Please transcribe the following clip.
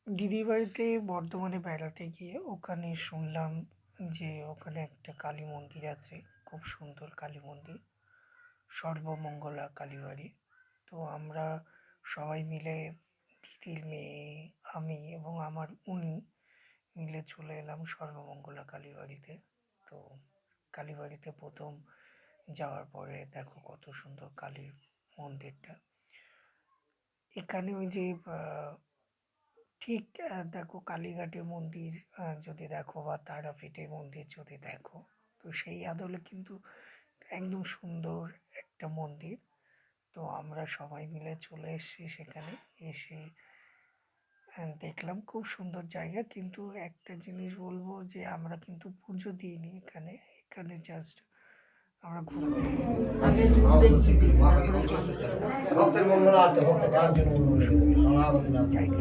দিদির বাড়িতে বর্ধমানে বেড়াতে গিয়ে ওখানে শুনলাম যে ওখানে একটা কালী মন্দির আছে, খুব সুন্দর কালী মন্দির, সর্বমঙ্গলা কালীবাড়ি। তো আমরা সবাই মিলে, দিদির মেয়ে, আমি এবং আমার উনি মিলে চলে এলাম সর্বমঙ্গলা কালীবাড়িতে। তো কালীবাড়িতে প্রথম যাওয়ার পরে দেখো কত সুন্দর কালী মন্দিরটা। এখানে ওই যে ঠিক দেখো কালীঘাটের মন্দির যদি দেখো বা তারাপীঠের মন্দির যদি দেখো, তো সেই আদলে কিন্তু একদম সুন্দর একটা মন্দির। তো আমরা সবাই মিলে চলে এসেছি সেখানে। এসে দেখলাম খুব সুন্দর জায়গা, কিন্তু একটা জিনিস বলবো যে আমরা কিন্তু পুজো দিইনি এখানে। এখানে জাস্ট আমরা ঘুরতে ভক্তের মঙ্গলার্থে ভক্ত কাঞ্চন মঙ্গল সনাতন জায়গা